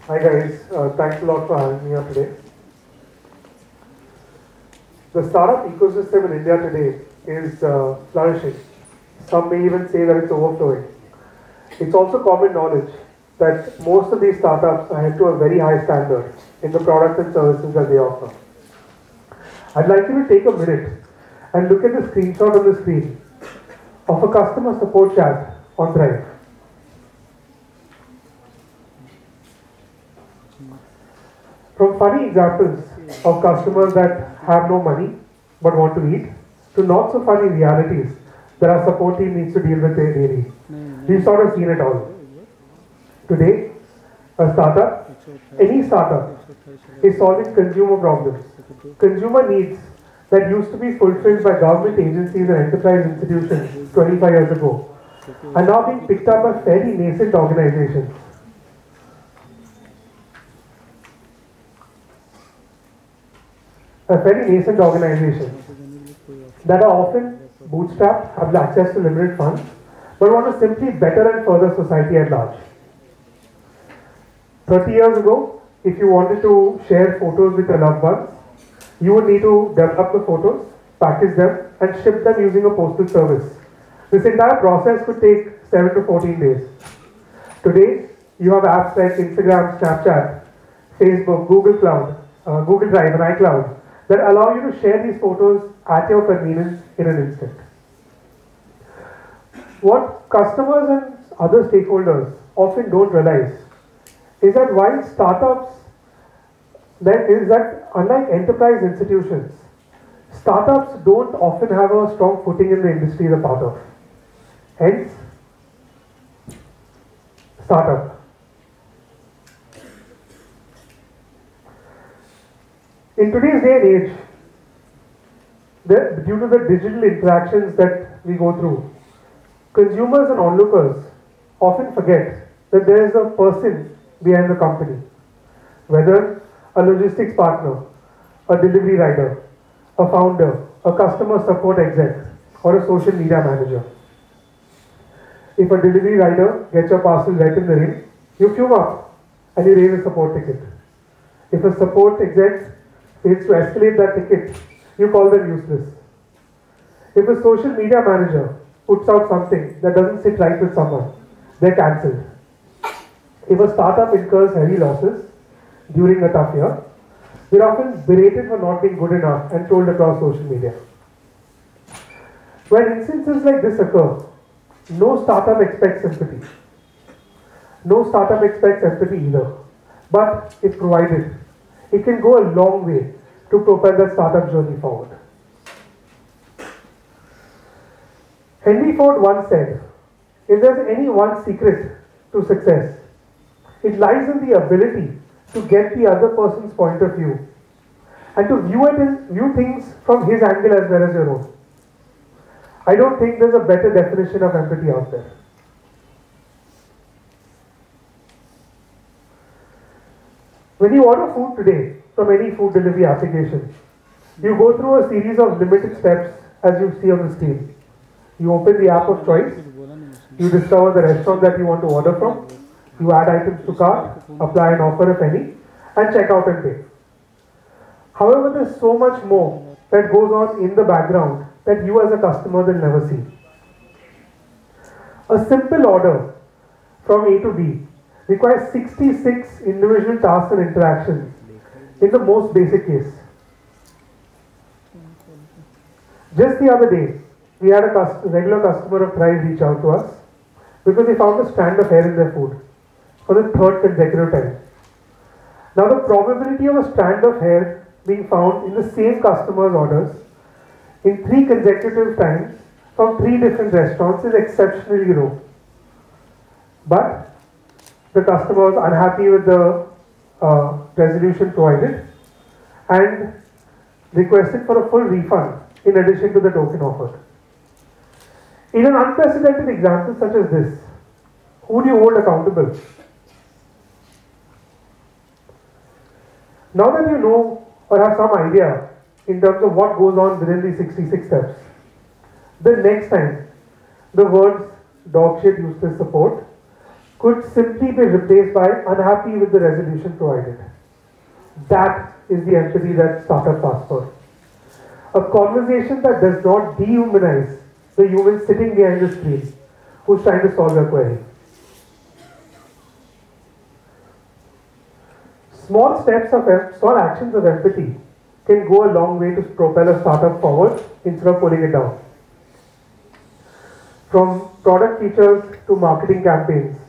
Hi guys, thanks a lot for having me here today. The startup ecosystem in India today is flourishing. Some may even say that it's overflowing. It's also common knowledge that most of these startups are held to a very high standard in the products and services that they offer. I'd like you to take a minute and look at the screenshot on the screen of a customer support chat on Drive. From funny examples of customers that have no money but want to eat, to not so funny realities that our support team needs to deal with daily. We've sort of seen it all. Today, a startup, any startup, is solving consumer problems. Consumer needs that used to be fulfilled by government agencies and enterprise institutions 25 years ago are now being picked up by fairly nascent organizations. That are often bootstrapped, have access to limited funds, but want to simply better and further society at large. 30 years ago, if you wanted to share photos with your loved ones, you would need to develop the photos, package them, and ship them using a postal service. This entire process could take 7 to 14 days. Today, you have apps like Instagram, Snapchat, Facebook, Google Cloud, Google Drive, and iCloud that allow you to share these photos at your convenience in an instant. What customers and other stakeholders often don't realize is that while startups, unlike enterprise institutions, startups don't often have a strong footing in the industry they're part of. Hence, startup. In today's day and age, due to the digital interactions that we go through, consumers and onlookers often forget that there is a person behind the company, whether a logistics partner, a delivery rider, a founder, a customer support exec, or a social media manager. If a delivery rider gets your parcel right in the ring, you fume up and you raise a support ticket. If a support exec fails to escalate that ticket, you call them useless. If a social media manager puts out something that doesn't sit right with someone, they're cancelled. If a startup incurs heavy losses during a tough year, they're often berated for not being good enough and trolled across social media. When instances like this occur, no startup expects sympathy. No startup expects empathy either. But if provided, it can go a long way to propel the startup journey forward. Henry Ford once said, if there's any one secret to success, it lies in the ability to get the other person's point of view and to view things from his angle as well as your own. I don't think there's a better definition of empathy out there. When you order food today from any food delivery application, you go through a series of limited steps as you see on the screen. You open the app of choice, you discover the restaurant that you want to order from, you add items to cart, apply an offer if any, and check out and pay. However, there's so much more that goes on in the background that you as a customer will never see. A simple order from A to B requires 66 individual tasks and interactions in the most basic case. Just the other day, we had a regular customer of Thrive reach out to us because they found a strand of hair in their food for the third consecutive time. Now the probability of a strand of hair being found in the same customer's orders in 3 consecutive times from 3 different restaurants is exceptionally low. But the customer was unhappy with the resolution provided and requested for a full refund in addition to the token offered. In an unprecedented example such as this, who do you hold accountable? Now that you know or have some idea in terms of what goes on within these 66 steps, the next time the words dog shit useless support could simply be replaced by unhappy with the resolution provided. That is the empathy that startups ask for. A conversation that does not dehumanize the human sitting behind the screen who's trying to solve your query. Small actions of empathy can go a long way to propel a startup forward instead of pulling it down. From product features to marketing campaigns,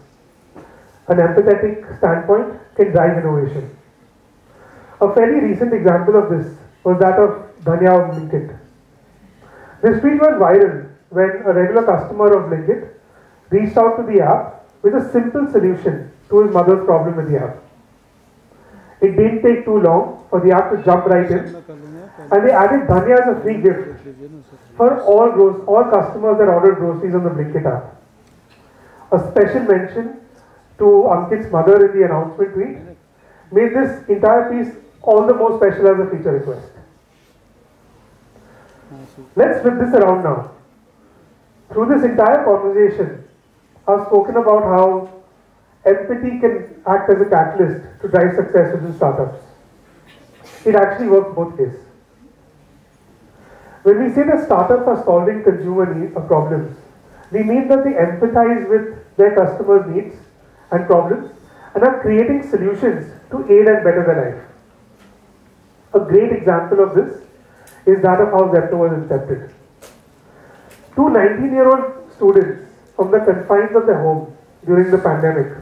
an empathetic standpoint can drive innovation. A fairly recent example of this was that of Dhanya of Blinkit. This tweet went viral when a regular customer of Blinkit reached out to the app with a simple solution to his mother's problem with the app. It didn't take too long for the app to jump right in, and they added Dhanya as a free gift for all customers that ordered groceries on the Blinkit app. A special mention to Ankit's mother in the announcement tweet made this entire piece all the more special as a feature request. Let's flip this around now. Through this entire conversation, I've spoken about how empathy can act as a catalyst to drive success within startups. It actually works both ways. When we say that startups are solving consumer problems, we mean that they empathize with their customers' needs and problems and are creating solutions to aid and better their life. A great example of this is that of how Zepto was incepted. Two 19-year-old students from the confines of their home during the pandemic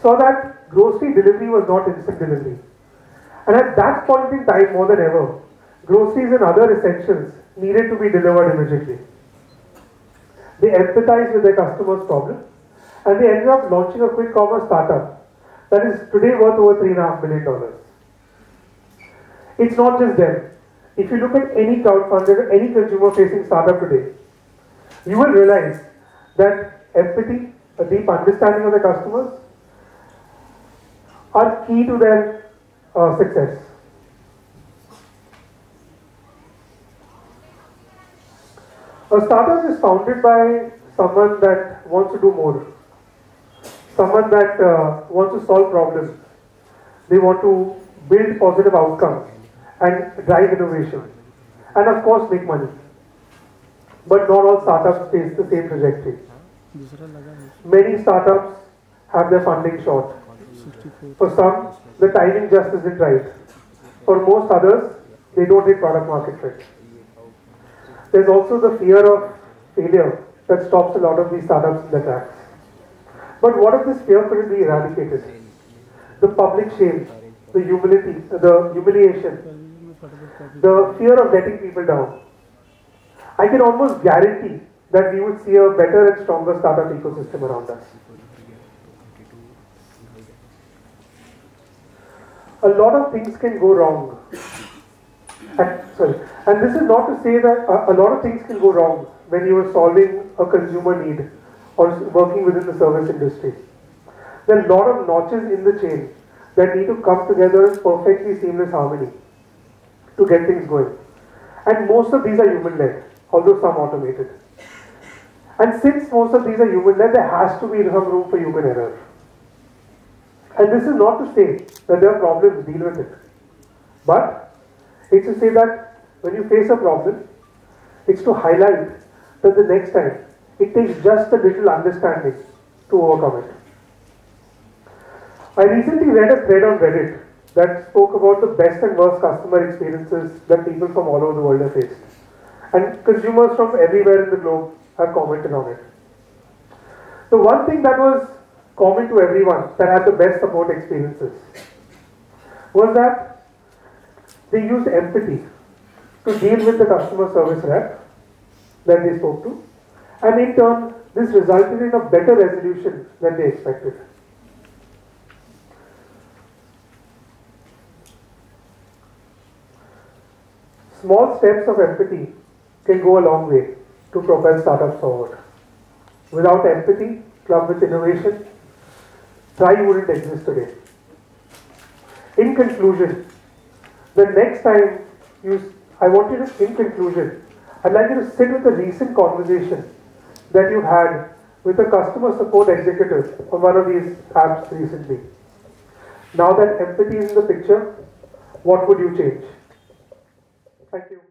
saw that grocery delivery was not instant delivery. And at that point in time, more than ever, groceries and other essentials needed to be delivered immediately. They empathized with their customers' problem, and they ended up launching a quick commerce startup that is today worth over $3.5 million. It's not just them. If you look at any crowdfunded, any consumer-facing startup today, you will realize that empathy, a deep understanding of the customers, are key to their success. A startup is founded by someone that wants to do more, someone that wants to solve problems. They want to build positive outcomes and drive innovation, and of course make money. But not all startups face the same trajectory. Many startups have their funding short. For some, the timing just isn't right. For most others, they don't hit product market fit. There's also the fear of failure that stops a lot of these startups in their tracks. But what if this fear could be eradicated? The public shame, the humility, the humiliation, the fear of letting people down. I can almost guarantee that we would see a better and stronger startup ecosystem around us. A lot of things can go wrong. And this is not to say that a lot of things can go wrong when you are solving a consumer need or working within the service industry. There are a lot of notches in the chain that need to come together in perfectly seamless harmony to get things going. And most of these are human-led, although some automated. And since most of these are human-led, there has to be some room for human error. And this is not to say that there are problems, deal with it. But it's to say that when you face a problem, it's to highlight that the next time it takes just a little understanding to overcome it. I recently read a thread on Reddit that spoke about the best and worst customer experiences that people from all over the world have faced. And consumers from everywhere in the globe have commented on it. The one thing that was common to everyone that had the best support experiences was that they used empathy to deal with the customer service rep that they spoke to, and in turn this resulted in a better resolution than they expected. Small steps of empathy can go a long way to propel startups forward. Without empathy, clubbed with innovation, Try wouldn't exist today. In conclusion, the next time I want you to, in conclusion, I'd like you to sit with a recent conversation that you had with a customer support executive on one of these apps recently. Now that empathy is in the picture, what would you change? Thank you.